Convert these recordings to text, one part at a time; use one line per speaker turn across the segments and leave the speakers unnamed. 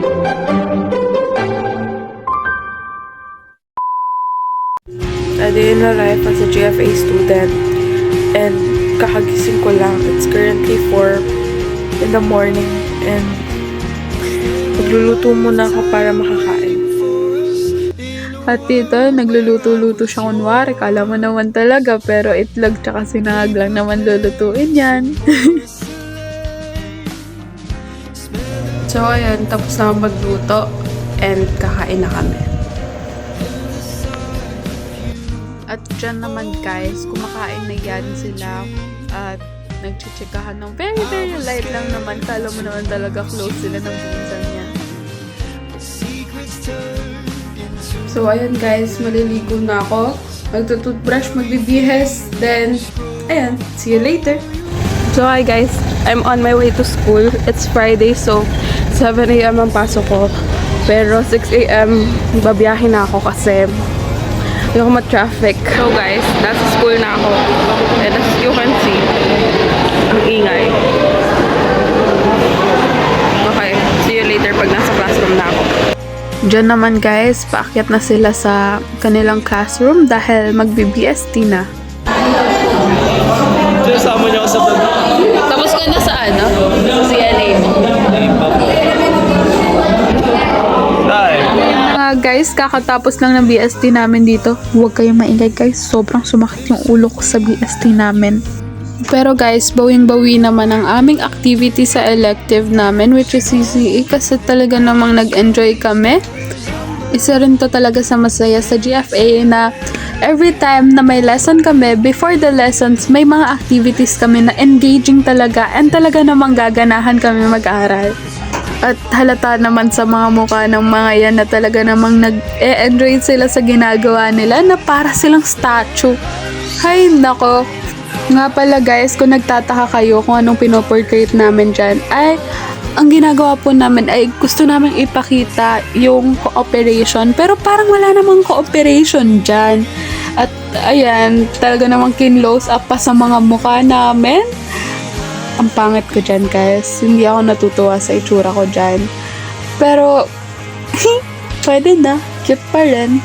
A day in my life as a GFA student, and kakagising ko lang. It's currently 4 in the morning and magluluto muna ako para makakain. At dito, nagluluto-luto siya kunwari. Kala mo naman talaga, pero itlog tsaka sinangag lang naman lulutuin yan. So, ayan, tapos na magluto and kakain na kami. At dyan naman guys, kumakain na yan sila at nagchichikahan ng very very light lang naman. Kala mo naman talaga close sila ng pinsan niya. So ayan guys, maliligo na ako. Magtutoothbrush, magbibihes, then ayan, see you later. So hi guys, I'm on my way to school. It's Friday, so 7 AM ang pasok ko. Pero 6 AM, babiyahin na ako kasi yung ma-traffic. So guys, nasa school na ako. And as you can see, ang ingay. Okay, see you later pag nasa classroom na ako. Diyan naman guys, paakyat na sila sa kanilang classroom dahil mag-BBST na.
Sama niyo ako sa baba.
Tapos ka na sa ano? CLA. Guys, kakatapos lang ng BST namin dito. Huwag kayong maingay guys. Sobrang sumakit yung ulo ko sa BST namin. Pero guys, bawing-bawi naman ang aming activity sa elective namin, which is CCE, kasi talaga namang nag-enjoy kami. Isa rin to talaga sa masaya sa GFA na every time na may lesson kami, before the lessons, may mga activities kami na engaging talaga and talaga namang gaganahan kami mag-aral. At halata naman sa mga mukha ng mga yan na talaga namang nag-enjoy sila sa ginagawa nila na para silang statue. Hay nako. Nga pala guys, kung nagtataka kayo kung anong pinoportrait namin dyan, ay ang ginagawa po namin ay gusto namin ipakita yung cooperation, pero parang wala namang cooperation dyan. At ayan, talaga namang kinlose up pa sa mga mukha namin. Ang pangit ko dyan guys. Hindi ako natutuwa sa itsura ko dyan. Pero, pwede na. Cute pa rin.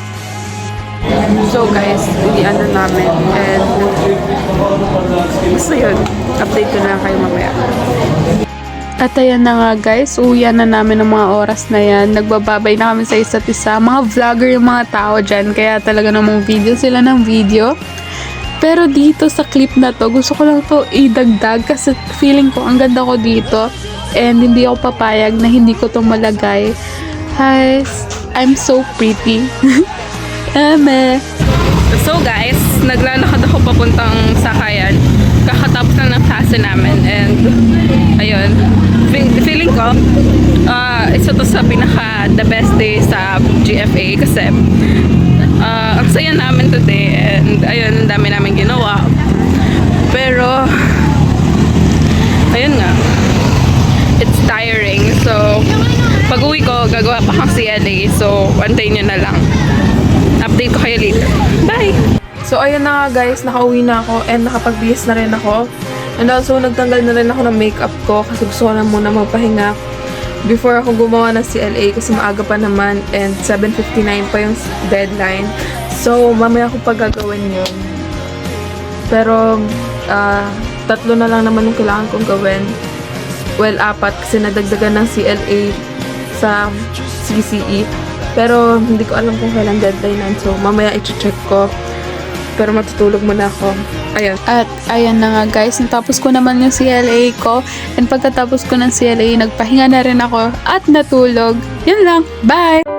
So guys, uwian na namin. And, basta yun. Update ko na kayo mamaya. At ayan na nga guys, uwian na namin ng mga oras na yan. Nagbababay na kami sa isa't isa. Mga vlogger yung mga tao dyan. Kaya talaga namang video sila ng video. Pero dito sa clip na to, gusto ko lang to idagdag kasi feeling ko ang ganda ko dito and hindi ako papayag na hindi ko to malagay. Hi, I'm so pretty. Eme. So guys, naglalakad ako papuntang Sakayan. Kakatapos lang ng klase namin and ayun, feeling ko isa to sa pinaka the best day sa GFA kasi ang saya namin today and ayun, ang dami namin ginawa. Pero ayun nga, it's tiring. So pag uwi ko, gagawa pa kang CLA. So antayin nyo na lang. Update ko kayo later. Bye! So ayun na nga guys, nakauwi na ako and nakapagbihis na rin ako. And also nagtanggal na rin ako ng makeup ko kasi gusto ko na muna magpahinga before ako gumawa ng CLA kasi maaga pa naman and 7:59 pa yung deadline. So, mamaya ako pa gagawin yun. Pero, 3 na lang naman yung kailangan kong gawin. Well, 4 kasi nadagdagan ng CLA sa CCE. Pero, hindi ko alam kung kailan deadline yan. So, mamaya i-check ko. Pero matutulog muna ako. Ayan. At ayan na nga guys, natapos ko naman yung CLA ko. And pagkatapos ko ng CLA, nagpahinga na rin ako at natulog. Yun lang. Bye!